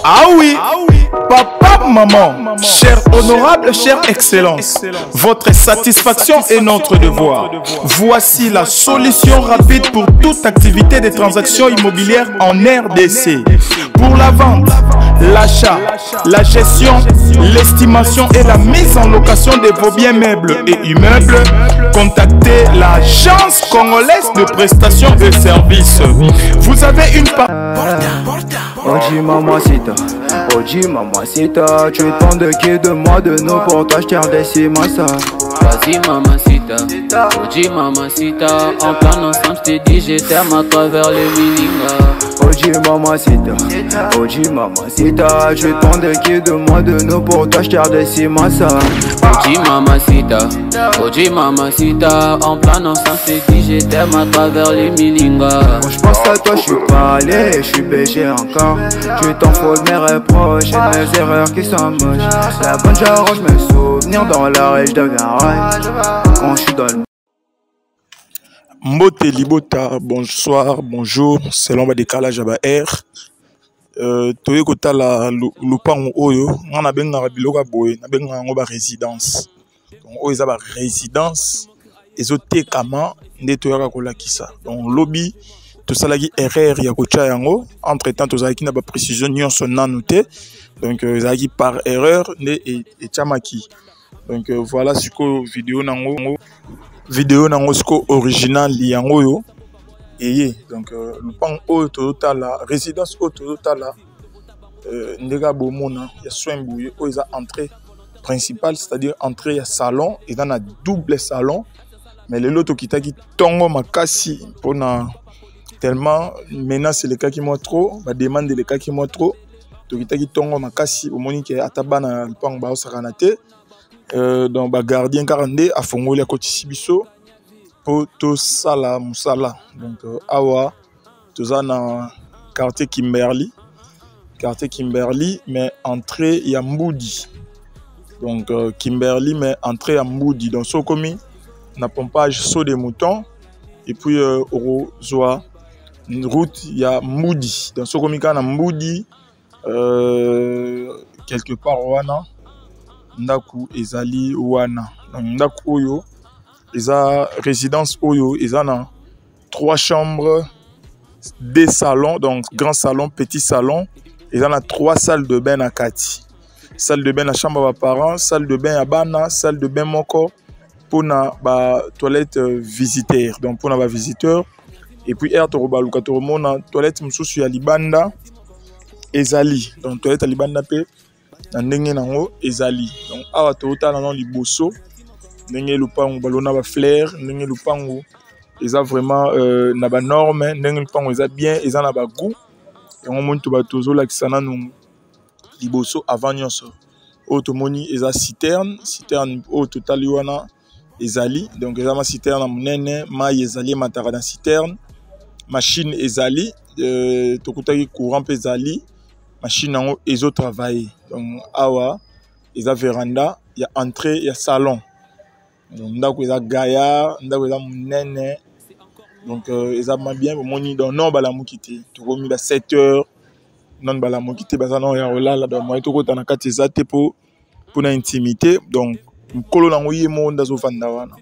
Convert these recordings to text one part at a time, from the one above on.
Ah oui, papa, maman, cher honorable, chère excellence, votre satisfaction est notre devoir. Voici la solution rapide pour toute activité de transactions immobilières en RDC. Pour la vente, l'achat, la gestion, l'estimation et la mise en location de vos biens meubles et immeubles, contactez l'agence congolaise de prestations et services. Vous avez une part... Oji mamacita, Oji mamacita, tu es tant de qui de moi de nous pour toi je t'ai redessus massa. Vas-y mamacita, Oji mamacita, en plein ensemble je t'ai dit je t'aime à travers les miningas. Oji mamacita, Oji mamacita, tu es tant de qui de moi de nous pour toi je t'ai redessus massa. Oji mamacita, en plein ensemble je t'ai dit je t'aime à travers les miningas. Quand je pense à toi je suis pas allé, je suis BG encore. Tu t'en fous de mes reproches et de mes erreurs qui sont moches. La bonne j'arrange mes souvenirs dans la rue, je deviens rage quand je suis dans le... Mbote Libota, bonsoir, bonjour, selon le décalage à R. Toye kota la lupango oyo, on a benga biloka boy, na benga ngoba résidence. Donc oyo za ba résidence, ezote kama nde toyaka kolakisa. Donc lobby tout ça lagi erreur ya kocha yango, entre temps to zaki na ba précision nyonso nanu te. Donc zaki par erreur nde et chamaki. Donc voilà ce que vidéo nango siko original yango yo. Et donc le pan oyo total la résidence oyo total la ndega bomona ya soin bouye oyo za entrée principale, c'est-à-dire entrée ya salon et dans un double salon, mais le lot kitaki tongo makasi pona tellement maintenant c'est le cas qui moi trop ba demande le cas qui moi trop to kitaki tongo makasi au moni ke atabana le pan ba osakanate donc ba gardien 42 a fongoli a kotisi biso pour tout sala musala. Donc awa toza na quartier Kimberly mais entrée ya Mboudi. Donc Kimberly mais entrée à Mboudi. Donc so komi na pompage saut des moutons et puis Orozoa une route ya Mboudi. Donc so komi kana Mboudi quelque part wana ndaku ezali wana. Donc ndaku oyo eza résidence oyo eza na 3 chambres, 2 salons, donc grand salon, petit salon. Eza na 3 salles de bain à kati. Salle de bain à chambre à parents, salle de bain à bana, salle de bain moko pour na ba toilette visiteur. Donc pour na ba visiteur et puis air toroba lukato mona toilette mususu ya libanda ezali. Donc toilette à libanda pe na ndenge nango ezali. Donc awa total na liboso ndenge lupango balona ba flair, ndenge lupango eza vraiment na ba norme, ndenge lupango eza bien, eza na ba goût. Et on monte ba tozo la kisana no liboso avant nyonso. Automoni eza citerne au total wana ezali. Donc eza ma citerne monene, mai ezali matara na citerne. Machine ezali, tokutaki courant pe ezali. Machine nango ezo travailler. Donc awa eza véranda, ya entrée, ya salon. Donc ndako eza gaillard, ndako eza monene. Donc eza bien moni dans non bala mukité. To komi ba 7h non bala mukité baza non ya olala donc moi to kota na kati eza te pour na intimité. Donc mkolo nango ye monde zo fanda wana.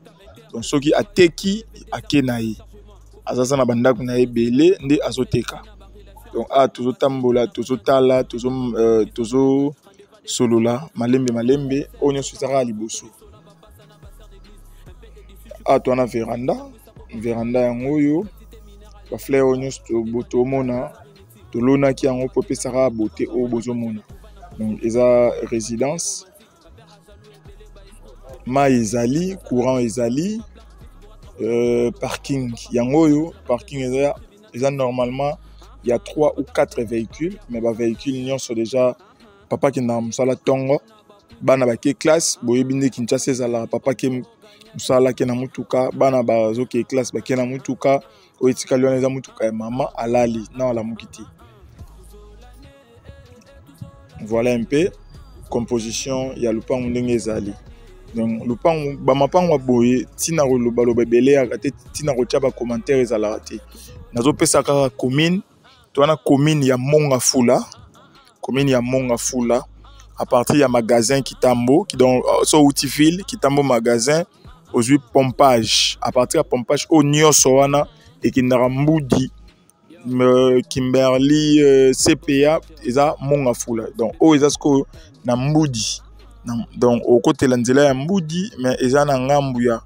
Donc soki ateki akenayi. Azaza na bandako na ebele nde azoteka. Donc tozo tambola, tozo tala, tozo solola malembe onyo suzara liboso. To na veranda yango yo ba fleur onyo boto mona to lona ki yango po pesara beauté o bozo mona. Donc eza résidence ma ezali courant ezali parking yango yo parking eza normalement il y a 3 ou 4 véhicules mais ba véhicules nyonso déjà papa ki na musala tongo bana ba ke classe boyebinde Kinshasa ezala papa ki musala ke na mutuka bana bazo ke classe ba ke na mutuka oyetika liona eza mutuka ya mama alali na la mukiti. Voilà un peu composition ya lupango ndenge ezali. Donc lupango ba mapango boye tina koloba loba belé akate tina ko tia ba commentaire ezala te. Nazo pesa kaka commune to na commune ya Mongafula commune ya Mongafula à partir ya magasin Kitambo qui donc so outil Kitambo magasin aujourd'hui pompage à partir ya pompage au nyonso wana et qui Mbudi Kimberly CPA eza Mongafula donc o eza sko na Mbudi donc au côté la nzela ya Mbudi mais eza na ngambu ya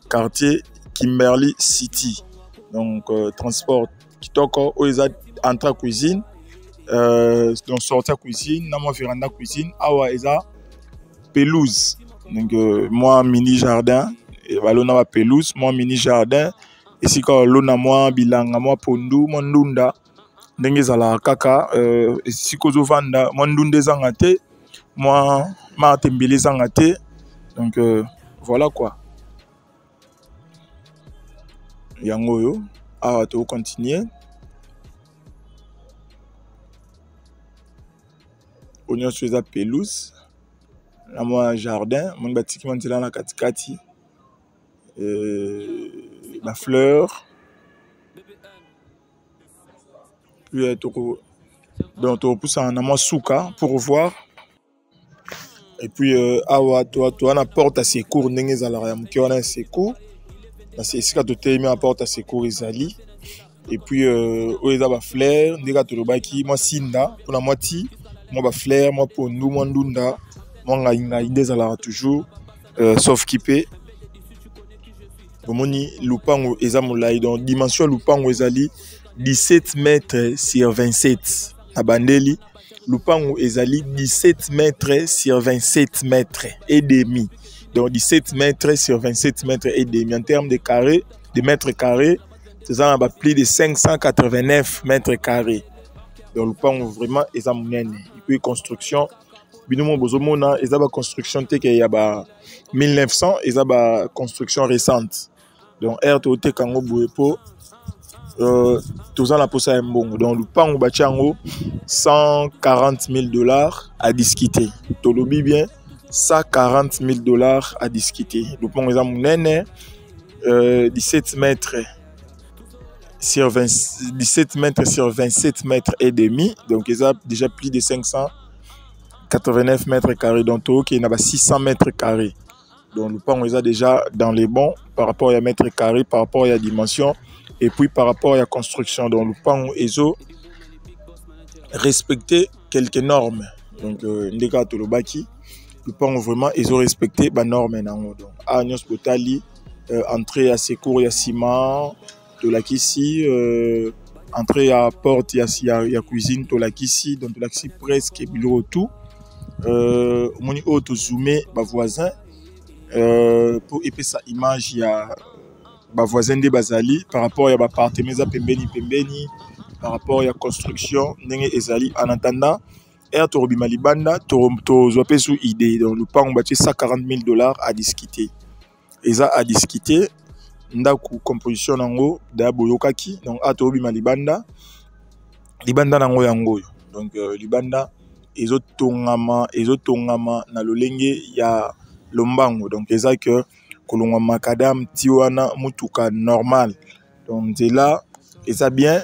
quartier Kimberly City donc transport kitoko o eza entrée cuisine donc sortir cuisine na moi véranda cuisine awa eza pelouse donc moi mini jardin et balona ba pelouse moi mini jardin ici quand lona moi bilanga moi pondu moi ndunda ndenge zala kaka ici kozo vanda moi ndunde zanga te moi matembele zanga te donc voilà quoi yango yo awa to continuer on sur la pelouse là moi jardin mon bâtiment est dans la katikati la fleur puis donc on pousse en amont souka pour voir et puis awa toi na porte à secours ndenge za la mki wana secours na c'est ici que tu mis porte à secours ezali et puis oeza ba fleur ndeka to lobaki moi sinda pour la moitié moi ba fleur moi pondu moi ndunda moi ngainga indezala toujours sauf kipé bomoni lupango eza molai donc dimension lupango ezali 17 mètres sur 27 na bandeli lupango ezali 17 mètres sur 27 mètres et demi donc 17 mètres sur 27 mètres et demi en termes de carrés de mètres carrés c'est ça plus de 589 mètres carrés donc lupango vraiment eza monene et puis construction binomo bozomona eza ba construction te ke ya ba 1900 eza ba construction récente donc RTOT kango boepo tous en la posa mbongo donc lupango bachango $140,000 à discuter tolobi bien $140,000 à discuter lupango eza monene 17 mètres sur 17 mètres sur 27 mètres et demi donc ils ont déjà plus de 589 mètres carrés donc qui n'a pas 600 mètres carrés donc le pan ils ont déjà dans les bons par rapport à mètres carrés par rapport à la dimension et puis par rapport à la construction donc le pan ils ont respecté quelques normes donc les gars de l'obaki le pan vraiment ils ont respecté les normes donc à Nyos Botali entrée à secours il y a ciment tolakisi entrée à porte il y a cuisine tolakisi donc tolakisi presque biloko tout moni auto zoomé ba voisin pour épesa image ya ba voisin de bazali par rapport ya ba appartement za pembeni par rapport ya construction ndenge ezali en attendant et to robima libanda to zope sous idée donc le pan bâti $140,000 à discuter eza à discuter ndaku composition nango da boyokaki donc atobima libanda nango yango donc libanda ezotongama na lolenge ya lombango donc eza que kolongwa makadam tiwana mutuka normal donc c'est là eza bien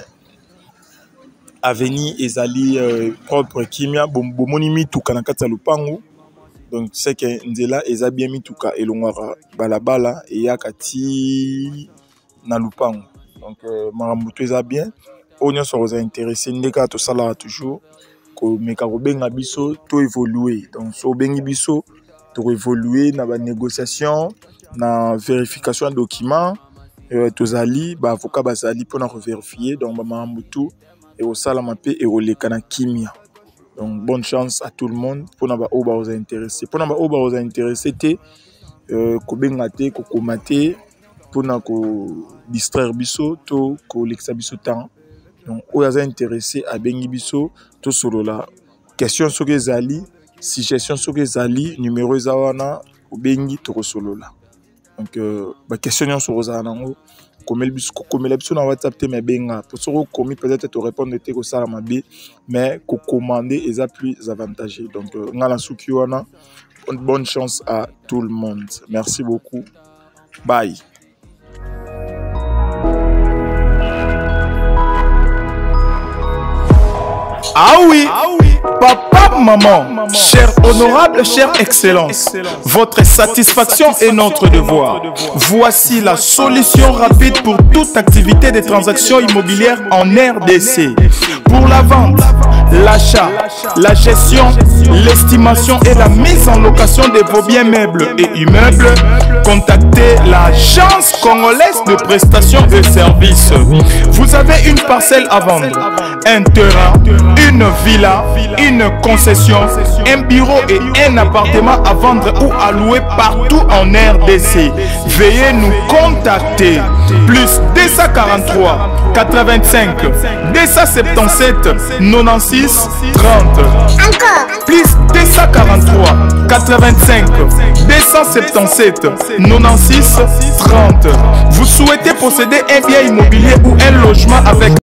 avenue ezali propre kimia bomoni mituka na kati ya lupango donc c'est que nzela eza bien mituka elongwaka balabala eyakati na lupango donc makambo to eza bien oyo nyonso oza intéressé ndeka tosalaka toujours komeka kobenga biso to évoluer donc so bengi biso to évoluer na ba négociation na vérification ya document tozali ba avocat bazali pona ko vérifier donc ba makambo tout et au salama pe et au lekana kimia. Donc bonne chance à tout le monde pour na ba oba aux intéressés. Pour na ba oba aux intéressés te ko bengate ko komate pour na ko distraire biso to ko lexa biso temps. Donc oya intéressé à bengi biso to solo la question soke zali suggestion soke zali numéro zawana ko bengi to solo la. Donc ba question sur za nango komela biso na WhatsApp te me benga pour soko komi peut-être te répondre te ko sala mabe mais ko commander eza plus avantageux donc ngala suki wana bonne chance à tout le monde. Merci beaucoup. Bye. Ah oui. Papa, maman, cher honorable, chère excellence, votre satisfaction est notre devoir. Voici la solution rapide pour toute activité de transactions immobilières en RDC. Pour la vente, l'achat, la gestion, l'estimation et la mise en location de vos biens meubles et immeubles, contactez l'Agence congolaise de prestations de services. Vous avez une parcelle à vendre, un terrain, une villa, une concession, un bureau et un appartement à vendre ou à louer partout en RDC. Veuillez nous contacter. Plus 243 85 277 96 30. Encore. Plus 243 85 277 96 30. Vous souhaitez posséder un bien immobilier ou un logement avec